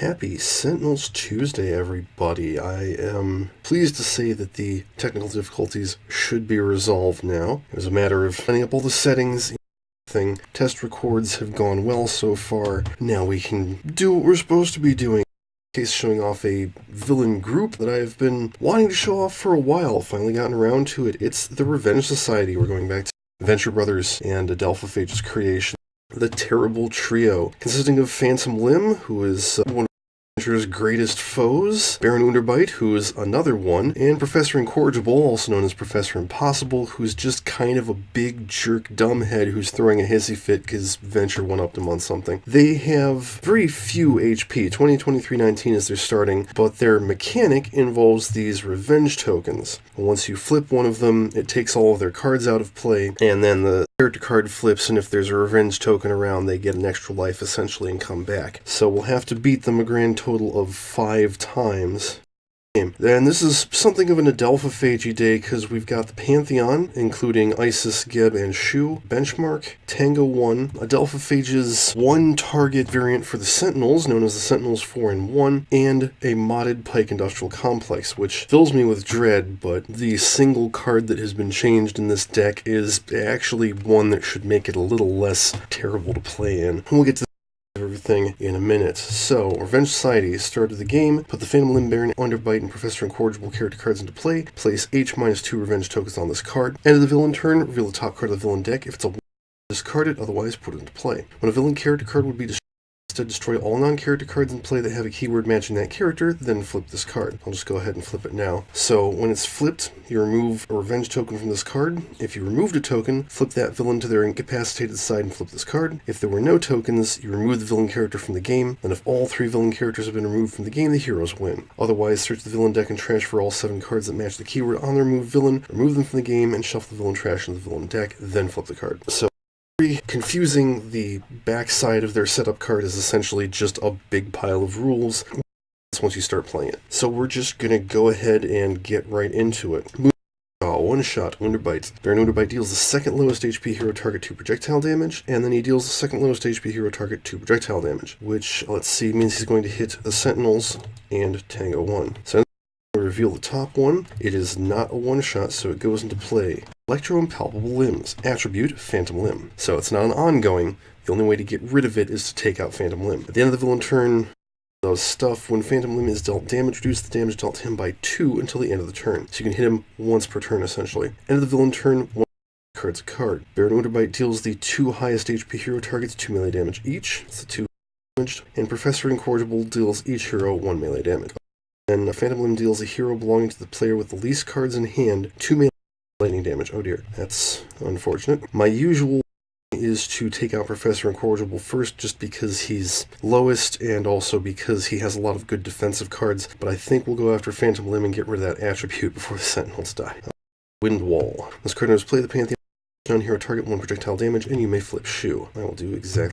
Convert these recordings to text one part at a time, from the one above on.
Happy Sentinels Tuesday, everybody. I am pleased to say that the technical difficulties should be resolved now. It was a matter of setting up all the settings. Test records have gone well so far. Now we can do what we're supposed to be doing. Case showing off a villain group that I've been wanting to show off for a while. Finally gotten around to it. It's the Revenge Society. We're going back to Venture Brothers and Adelphaphage's creation. The Terrible Trio, consisting of Phantom Limb, who is one of Adventure's greatest foes, Baron Underbite, who is another one, and Professor Incorrigible, also known as Professor Impossible, who's just kind of a big jerk dumbhead who's throwing a hissy fit because Venture one-upped him on something. They have very few HP, 20, 23, 19 is their starting, but their mechanic involves these revenge tokens. Once you flip one of them, it takes all of their cards out of play, and then the character card flips, and if there's a revenge token around, they get an extra life essentially and come back. So we'll have to beat them a grand total of 5 times. And this is something of an Adelphaphage day because we've got the Pantheon, including Isis, Geb, and Shu, Benchmark, Tango 1, Adelphaphage's one target variant for the Sentinels, known as the Sentinels 4-in-1, and a modded Pike Industrial Complex, which fills me with dread, but the single card that has been changed in this deck is actually one that should make it a little less terrible to play in. We'll get to everything in a minute. So, Revenge Society started the game, put the Phantom Limb, Baron, Underbite, and Professor Incorrigible character cards into play, place H-2 revenge tokens on this card. End of the villain turn, reveal the top card of the villain deck. If it's a discard it, otherwise put it into play. When a villain character card would be destroyed, instead destroy all non-character cards in play that have a keyword matching that character, then flip this card. I'll just go ahead and flip it now. So when it's flipped, you remove a revenge token from this card. If you removed a token, flip that villain to their incapacitated side and flip this card. If there were no tokens, you remove the villain character from the game, and if all 3 villain characters have been removed from the game, the heroes win. Otherwise, search the villain deck and trash for all 7 cards that match the keyword on the removed villain, remove them from the game, and shuffle the villain trash into the villain deck, then flip the card. So confusing. The backside of their setup card is essentially just a big pile of rules once you start playing it. So we're just going to go ahead and get right into it. One shot, Underbite. Baron Underbite deals the second lowest HP hero target 2 projectile damage, and then he deals the second lowest HP hero target 2 projectile damage, which, let's see, means he's going to hit the Sentinels and Tango 1. So reveal the top one. It is not a one-shot, so it goes into play. Electro-impalpable limbs. Attribute, Phantom Limb. So it's not an ongoing. The only way to get rid of it is to take out Phantom Limb. At the end of the villain turn, does stuff. When Phantom Limb is dealt damage, reduce the damage dealt to him by 2 until the end of the turn. So you can hit him once per turn, essentially. End of the villain turn, 1 card's a card. Baron Underbite deals the 2 highest HP hero targets 2 melee damage each. It's the 2 damaged. And Professor Incorrigible deals each hero 1 melee damage. Then a Phantom Limb deals a hero belonging to the player with the least cards in hand 2 melee lightning damage. Oh dear, that's unfortunate. My usual is to take out Professor Incorrigible first just because he's lowest and also because he has a lot of good defensive cards, but I think we'll go after Phantom Limb and get rid of that attribute before the Sentinels die. Wind Wall. This card knows play the Pantheon non-hero target 1 projectile damage and you may flip Shu. I will do exactly.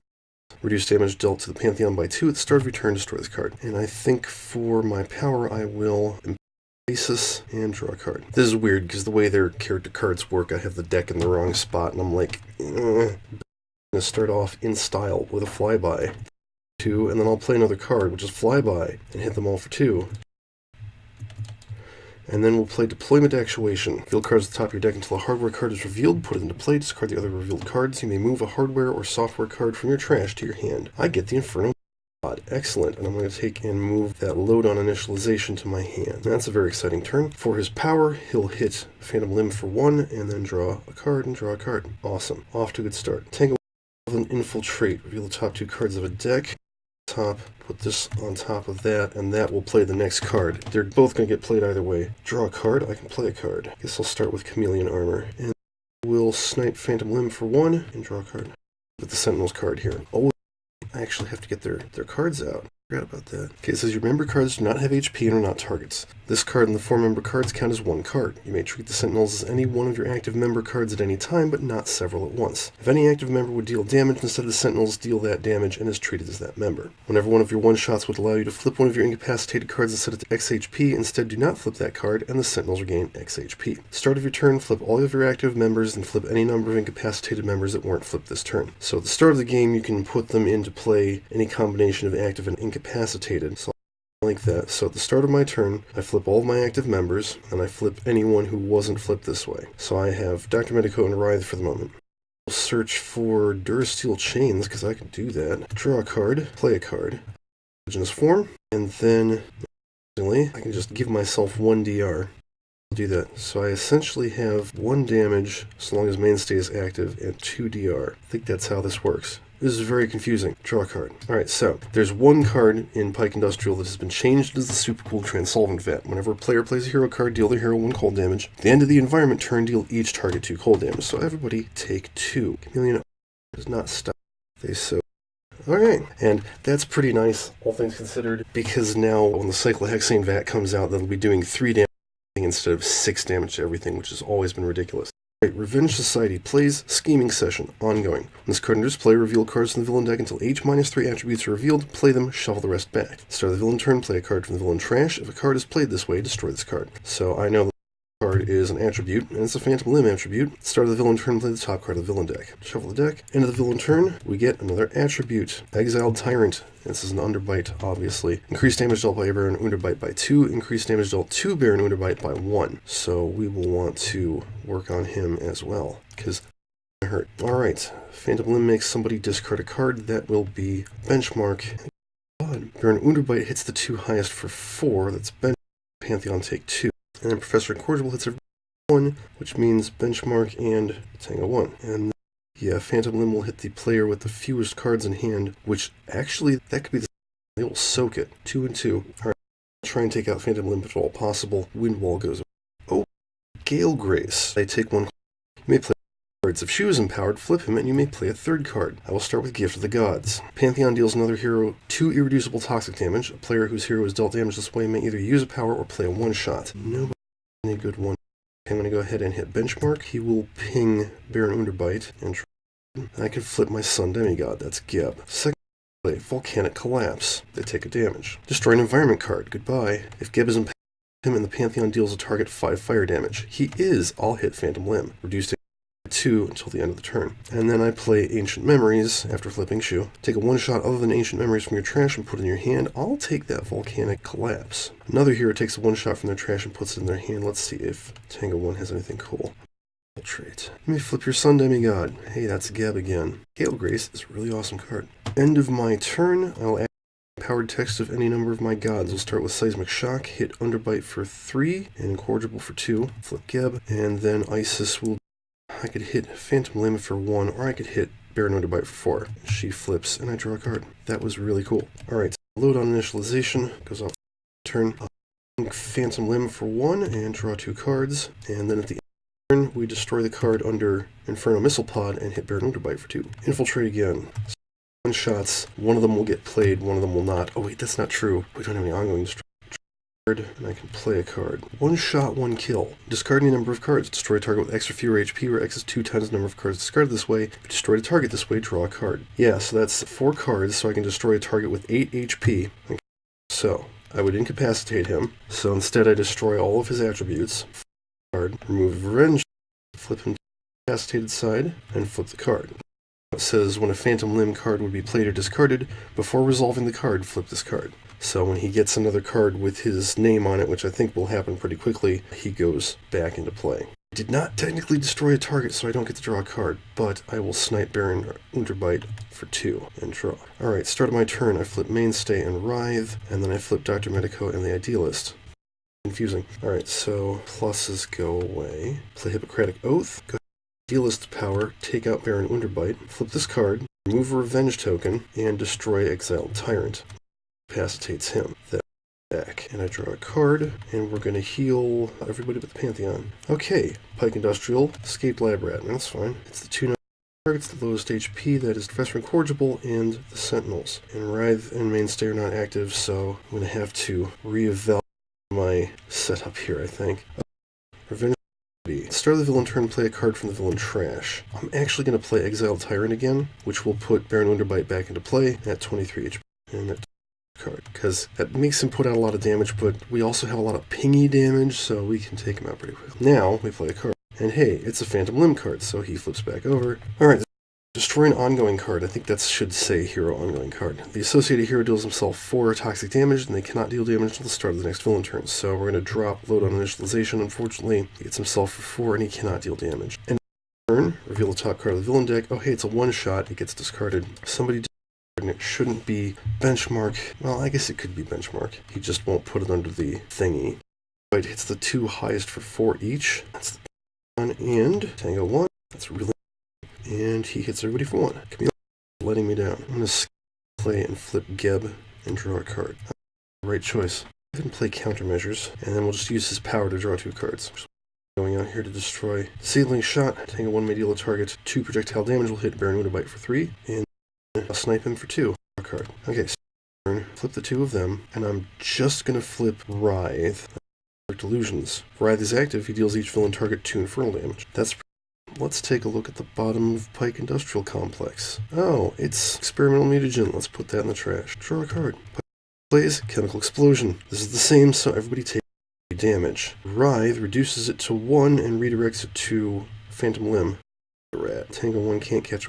Reduce damage dealt to the Pantheon by 2 at the start of your turn, destroy this card. And I think for my power I will Isis and draw a card. This is weird because the way their character cards work, I have the deck in the wrong spot and I'm like, I'm going to start off in style with a flyby. 2, and then I'll play another card, which is flyby, and hit them all for 2. And then we'll play Deployment Actuation. Reveal cards at the top of your deck until a hardware card is revealed. Put it into play. Discard the other revealed cards. You may move a hardware or software card from your trash to your hand. I get the Inferno God. Excellent. And I'm going to take and move that load on initialization to my hand. That's a very exciting turn. For his power, he'll hit Phantom Limb for 1, and then draw a card and draw a card. Awesome. Off to a good start. Tango and Infiltrate. Reveal the top 2 cards of a deck. Put this on top of that, and that will play the next card. They're both going to get played either way. Draw a card, I can play a card. Guess I'll start with Chameleon Armor. And we'll snipe Phantom Limb for 1, and draw a card. With the Sentinels card here. Oh, I actually have to get their cards out. Forgot about that. Okay, it says your member cards do not have HP and are not targets. This card and the 4 member cards count as 1 card. You may treat the Sentinels as any one of your active member cards at any time, but not several at once. If any active member would deal damage instead of the Sentinels, deal that damage and is treated as that member. Whenever one of your one-shots would allow you to flip one of your incapacitated cards and set it to X HP, instead do not flip that card, and the Sentinels regain X HP. Start of your turn, flip all of your active members, and flip any number of incapacitated members that weren't flipped this turn. So at the start of the game, you can put them into play any combination of active and incapacitated incapacitated. So like that. So at the start of my turn, I flip all of my active members, and I flip anyone who wasn't flipped this way. So I have Dr. Medico and Argh for the moment. I'll search for Durasteel Chains, because I can do that. Draw a card, play a card, Legion's form, and then I can just give myself 1 DR. I'll do that. So I essentially have 1 damage, so long as Mainstay is active, and 2 DR. I think that's how this works. This is very confusing. Draw a card. Alright, so there's 1 card in Pike Industrial that has been changed as the super cool Transolvent Vat. Whenever a player plays a hero card, deal the hero 1 cold damage. At the end of the environment turn, deal each target 2 cold damage. So everybody take 2. Chameleon does not stop. They so. Alright, and that's pretty nice, all things considered, because now when the Cyclohexane Vat comes out, that'll be doing 3 damage instead of 6 damage to everything, which has always been ridiculous. Revenge Society plays Scheming Session, ongoing. When this card enters play, reveal cards from the villain deck until H-3 attributes are revealed, play them, shuffle the rest back. Start of the villain turn, play a card from the villain trash. If a card is played this way, destroy this card. So I know the card is an attribute, and it's a Phantom Limb attribute. Start of the villain turn, play the top card of the villain deck. Shuffle the deck. End of the villain turn, we get another attribute. Exiled Tyrant. This is an Underbite, obviously. Increased damage dealt by Baron Underbite by 2. Increased damage dealt to Baron Underbite by 1. So we will want to work on him as well, because it hurt. Alright, Phantom Limb makes somebody discard a card. That will be Benchmark. Baron Underbite hits the 2 highest for 4. That's Benchmark. Pantheon take 2. And then Professor Incorrigible hits every 1, which means Benchmark and Tango 1. And yeah, Phantom Limb will hit the player with the fewest cards in hand, which actually, that could be the they will soak it. 2 and 2. Alright, I'll try and take out Phantom Limb if at all possible. Wind Wall goes away. Oh, Gale Grace. I take 1 card. You may play cards. If she was empowered, flip him, and you may play a 3rd card. I will start with Gift of the Gods. Pantheon deals another hero 2 irreducible toxic damage. A player whose hero is dealt damage this way may either use a power or play a 1-shot. Nobody any good one. Okay, I'm going to go ahead and hit Benchmark. He will ping Baron Underbite, and I can flip my Sun Demigod. That's Geb. Second play, Volcanic Collapse. They take a damage. Destroy an environment card. Goodbye. If Geb is impaired, him and the Pantheon deals a target 5 fire damage. He is, I'll hit Phantom Limb. Reduced 2 until the end of the turn. And then I play Ancient Memories after flipping Shu. Take a 1-shot other than Ancient Memories from your trash and put it in your hand. I'll take that Volcanic Collapse. Another hero takes a 1-shot from their trash and puts it in their hand. Let's see if Tango 1 has anything cool. Trait. You may flip your Sun Demigod. Hey, that's Geb again. Gale Grace is a really awesome card. End of my turn, I'll add powered text of any number of my gods. We'll start with Seismic Shock, hit Underbite for 3, and Incorrigible for 2. Flip Geb, and then Isis will I could hit Phantom Limb for 1, or I could hit Baron Underbite for 4. She flips, and I draw a card. That was really cool. Alright, so load on initialization, goes off turn. Phantom Limb for 1, and draw 2 cards. And then at the end of the turn, we destroy the card under Inferno Missile Pod and hit Baron Underbite for 2. Infiltrate again. 1-shots. One of them will get played, one of them will not. Oh wait, that's not true. We don't have any ongoing destroy. And I can play a card. 1-shot, 1 kill. Discard any number of cards. Destroy a target with X or fewer HP, where X is 2 times the number of cards discarded this way. If you destroy a target this way, draw a card. Yeah, so that's 4 cards, so I can destroy a target with 8 HP. So, I would incapacitate him. So instead I destroy all of his attributes. Card, remove Revenge, flip him to the incapacitated side, and flip the card. It says when a Phantom Limb card would be played or discarded, before resolving the card, flip this card. So when he gets another card with his name on it, which I think will happen pretty quickly, he goes back into play. I did not technically destroy a target, so I don't get to draw a card, but I will snipe Baron Underbite for 2 and draw. Alright, start of my turn, I flip Mainstay and Writhe, and then I flip Dr. Medico and the Idealist. Confusing. Alright, so pluses go away. Play Hippocratic Oath, go Idealist power, take out Baron Underbite, flip this card, remove a Revenge token, and destroy Exiled Tyrant. Incapacitates him. That back. And I draw a card, and we're going to heal everybody but the Pantheon. Okay, Pike Industrial, Escaped Lab Rat. That's fine. It's the 2 targets, the lowest HP, that is Professor Incorrigible and the Sentinels. And Writhe and Mainstay are not active, so I'm going to have to reevaluate my setup here, I think. Revenge. Start of the villain turn, play a card from the villain trash. I'm actually going to play Exiled Tyrant again, which will put Baron Underbite back into play at 23 HP. And that card, because that makes him put out a lot of damage, but we also have a lot of pingy damage, so we can take him out pretty quickly. Now, we play a card. And hey, it's a Phantom Limb card, so he flips back over. Alright, Destroy an ongoing card. I think that should say hero ongoing card. The associated hero deals himself 4 toxic damage, and they cannot deal damage until the start of the next villain turn. So we're going to drop load on initialization. Unfortunately, he gets himself for 4, and he cannot deal damage. And turn, reveal the top card of the villain deck. Oh, hey, it's a one-shot. It gets discarded. Somebody and it shouldn't be benchmark. Well, I guess it could be benchmark. He just won't put it under the thingy. It hits the 2 highest for 4 each. That's the 1 and Tango 1. That's really. And he hits everybody for 1. Camille letting me down. I'm going to play and flip Geb and draw a card. Right choice. I can play countermeasures, and then we'll just use his power to draw 2 cards. Going out here to destroy Seedling Shot. Tango 1 may deal a target 2 projectile damage. Will hit Baron Unabite for 3, and I'll snipe him for 2. Draw a card. Okay, so flip the 2 of them, and I'm just going to flip Writhe. Delusions. Writhe is active. He deals each villain target 2 infernal damage. That's. Let's take a look at the bottom of Pike Industrial Complex. Oh, it's experimental mutagen. Let's put that in the trash. Draw a card. Pike plays Chemical Explosion. This is the same, so everybody takes damage. Writhe reduces it to 1 and redirects it to Phantom Limb. Rat. Tango 1 can't catch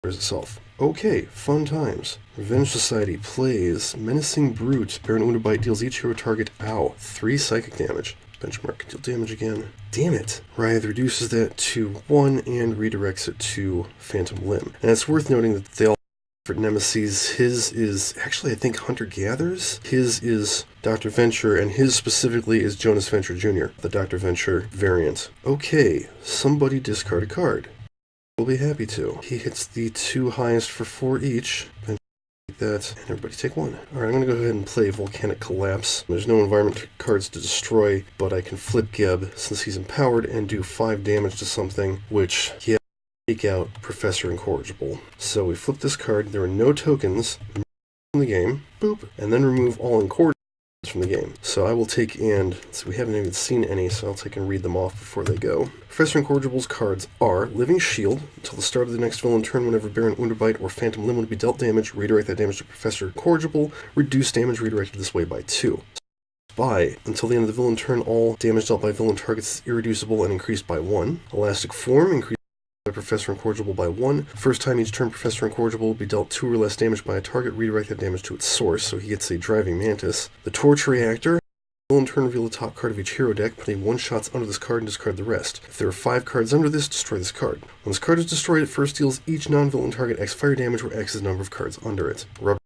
itself. Okay, fun times. Revenge Society plays Menacing Brute. Baron Unabite deals each hero target, 3 psychic damage. Benchmark can deal damage again. Damn it! Writhe reduces that to 1 and redirects it to Phantom Limb. And it's worth noting that they all have different nemesis. His is, actually I think Hunter-Gatherers. His is Dr. Venture, and his specifically is Jonas Venture Jr., the Dr. Venture variant. Okay, somebody discard a card. We'll be happy to. He hits the 2 highest for 4 each. That, and everybody take 1. Alright, I'm going to go ahead and play Volcanic Collapse. There's no environment cards to destroy, but I can flip Geb since he's empowered and do 5 damage to something, which he has to take out Professor Incorrigible. So we flip this card, there are no tokens from the game, boop, and then remove all Incorrigibles from the game. So I will take and, so we haven't even seen any, so I'll take and read them off before they go. Professor Incorrigible's cards are Living Shield. Until the start of the next villain turn, whenever Baron Underbite or Phantom Limb would be dealt damage, redirect that damage to Professor Incorrigible. Reduce damage redirected this way by 2. Spy. Until the end of the villain turn, all damage dealt by villain targets is irreducible and increased by 1. Elastic Form. Increase by Professor Incorrigible by 1. First time each turn, Professor Incorrigible will be dealt 2 or less damage by a target. Redirect that damage to its source, so he gets a Driving Mantis. The Torch Reactor. Villain turn, reveal the top card of each hero deck, put 1 shots under this card and discard the rest. If there are 5 cards under this, destroy this card. When this card is destroyed, it first deals each non-villain target X fire damage, where X is the number of cards under it. Rubber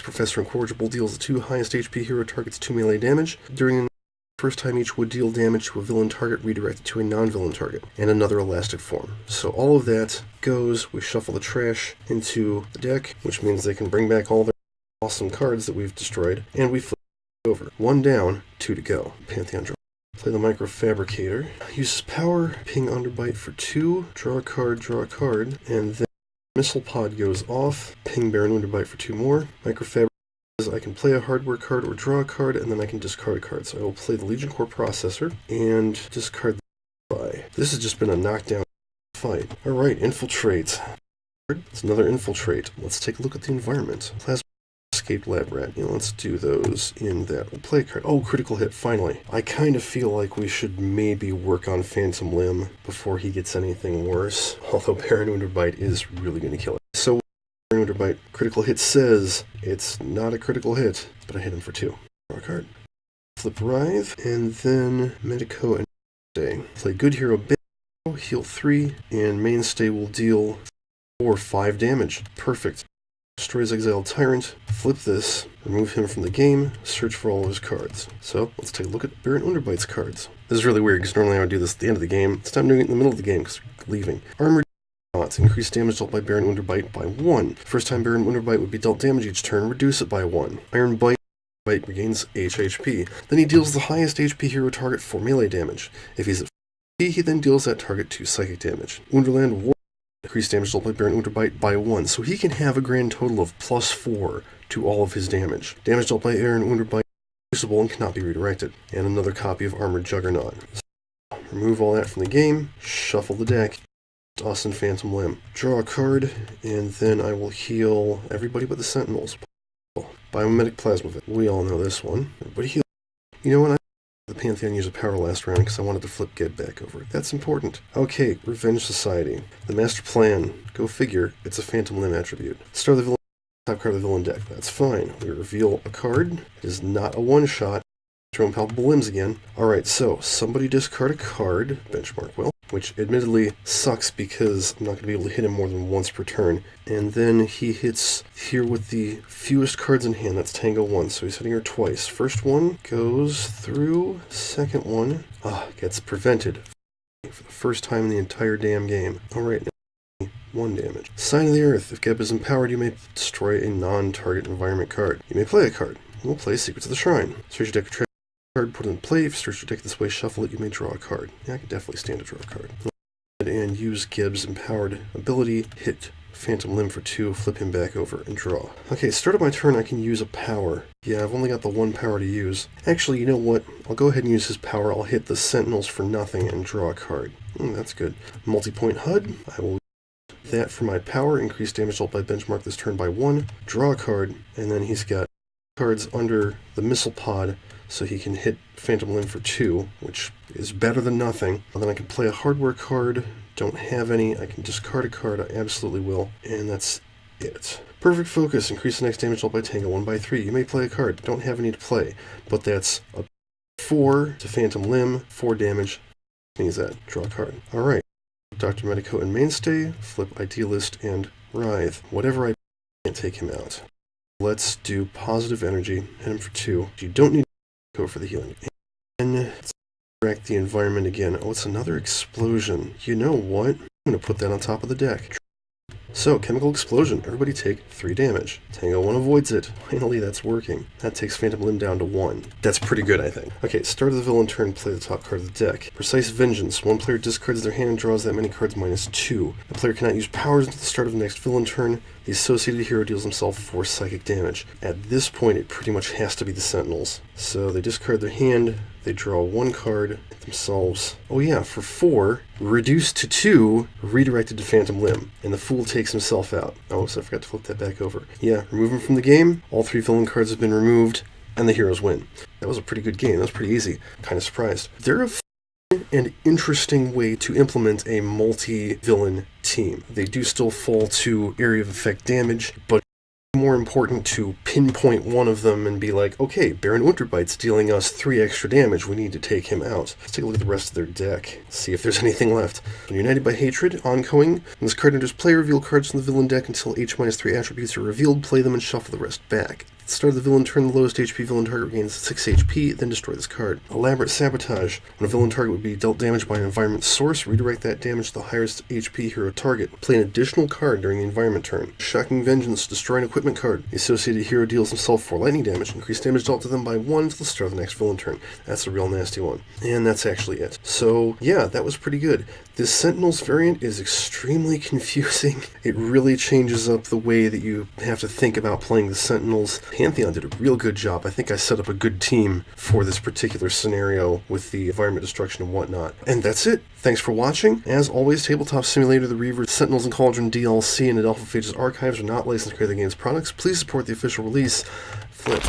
Professor Incorrigible deals the 2 highest HP hero targets 2 melee damage. During the first time each would deal damage to a villain target redirected to a non-villain target, and another Elastic Form. So all of that goes, we shuffle the trash into the deck, which means they can bring back all their awesome cards that we've destroyed, and we flip over. 1 down, 2 to go. Pantheon draw. Play the Microfabricator. Uses power, ping Underbite for 2, draw a card, and then Missile Pod goes off, ping Baron Underbite for 2 more. Microfabricator says I can play a hardware card or draw a card, and then I can discard a card. So I will play the Legion Core Processor and discard the buy. This has just been a knockdown fight. Alright, Infiltrate. It's another Infiltrate. Let's take a look at the environment. Plasma Escaped Lab Rat. Let's do those in that. We'll play a card. Oh, critical hit, finally. I kind of feel like we should maybe work on Phantom Limb before he gets anything worse. Although Baron Underbite is really going to kill it. So, Baron Underbite, critical hit says it's not a critical hit, but I hit him for 2. Draw a card. Flip Writhe, and then Medico and Mainstay. Play Good Hero Bingo, heal 3, and Mainstay will deal 4 or 5 damage. Perfect. Destroys Exiled Tyrant, flip this, remove him from the game, search for all of his cards. So, let's take a look at Baron Underbite's cards. This is really weird, because normally I would do this at the end of the game. This time I'm doing it in the middle of the game, because we're leaving. Armored Shots, increase damage dealt by Baron Underbite by 1. First time Baron Underbite would be dealt damage each turn, reduce it by 1. Iron Bite regains HP. Then he deals the highest HP hero target 4 melee damage. If he's at 50, he then deals that target 2 psychic damage. Underland War. Increased damage dealt by Baron Underbite by 1, so he can have a grand total of +4 to all of his damage. Damage dealt by Baron Underbite is reducible and cannot be redirected. And another copy of Armored Juggernaut. So, remove all that from the game, shuffle the deck, toss in Phantom Limb. Draw a card, and then I will heal everybody but the Sentinels. Biomimetic Plasma. We all know this one. Everybody heal. You know what? The Pantheon used a power last round because I wanted to flip Geb back over. That's important. Okay, Revenge Society. The Master Plan. Go figure, it's a Phantom Limb attribute. Start the villain, top card of the villain deck. That's fine. We reveal a card. It is not a one-shot. Throw in Palpable Limbs again. Alright, so somebody discard a card. Benchmark will. Which admittedly sucks because I'm not going to be able to hit him more than once per turn. And then he hits here with the fewest cards in hand. That's Tango 1, so he's hitting her twice. First one goes through. Second one gets prevented for the first time in the entire damn game. Alright, now 1 damage. Sign of the Earth. If Geb is empowered, you may destroy a non-target environment card. You may play a card. You will play Secrets of the Shrine. Search your deck of card, put it in play. If you search your deck this way, shuffle it, you may draw a card. Yeah, I can definitely stand to draw a card. And use Geb's empowered ability, hit Phantom Limb for 2, flip him back over, and draw. Okay, start of my turn, I can use a power. Yeah, I've only got the 1 power to use. Actually, you know what? I'll go ahead and use his power. I'll hit the Sentinels for nothing and draw a card. That's good. Multi-point HUD. I will use that for my power. Increase damage dealt by benchmark this turn by 1. Draw a card, and then he's got cards under the missile pod, so he can hit Phantom Limb for 2, which is better than nothing. And then I can play a hardware card. Don't have any. I can discard a card. I absolutely will. And that's it. Perfect Focus. Increase the next damage dealt by Tango 1 by 3. You may play a card. Don't have any to play. But that's a 4 to Phantom Limb. 4 damage. Means that. Draw a card. Alright. Dr. Medico and Mainstay. Flip Idealist and Writhe. Whatever I can't take him out. Let's do Positive Energy. Hit him for 2. You don't need to go for the healing. And let's interact the environment again. Oh, it's another explosion. You know what? I'm going to put that on top of the deck. So, Chemical Explosion. Everybody take 3 damage. Tango 1 avoids it. Finally, that's working. That takes Phantom Limb down to 1. That's pretty good, I think. Okay, start of the villain turn, play the top card of the deck. Precise Vengeance. 1 player discards their hand and draws that many cards -2. The player cannot use powers until the start of the next villain turn. The associated hero deals himself 4 psychic damage. At this point, it pretty much has to be the Sentinels. So they discard their hand, they draw 1 card themselves. Oh yeah, for 4, reduced to 2, redirected to Phantom Limb. And the Fool takes himself out. Oh, so I forgot to flip that back over. Yeah, remove him from the game, all 3 villain cards have been removed, and the heroes win. That was a pretty good game, that was pretty easy. Kind of surprised. They're a an interesting way to implement a multi-villain team. They do still fall to area of effect damage, but more important to pinpoint one of them and be like, okay, Baron Winterbite's dealing us 3 extra damage, we need to take him out. Let's take a look at the rest of their deck, see if there's anything left. United by Hatred, ongoing. When this card enters play, reveal cards from the villain deck until H-3 attributes are revealed, play them and shuffle the rest back. Start of the villain turn, the lowest HP villain target gains 6 HP, then destroy this card. Elaborate Sabotage. When a villain target would be dealt damage by an environment source, redirect that damage to the highest HP hero target. Play an additional card during the environment turn. Shocking Vengeance. Destroy an equipment card. The associated hero deals himself 4 lightning damage. Increase damage dealt to them by 1 until the start of the next villain turn. That's a real nasty one. And that's actually it. So, yeah, that was pretty good. This Sentinels variant is extremely confusing. It really changes up the way that you have to think about playing the Sentinels. Pantheon did a real good job. I think I set up a good team for this particular scenario with the environment destruction and whatnot. And that's it. Thanks for watching. As always, Tabletop Simulator, The Reaver, Sentinels and Cauldron DLC, and Adelpha Phages Archives are not licensed to create the game's products. Please support the official release. Flip.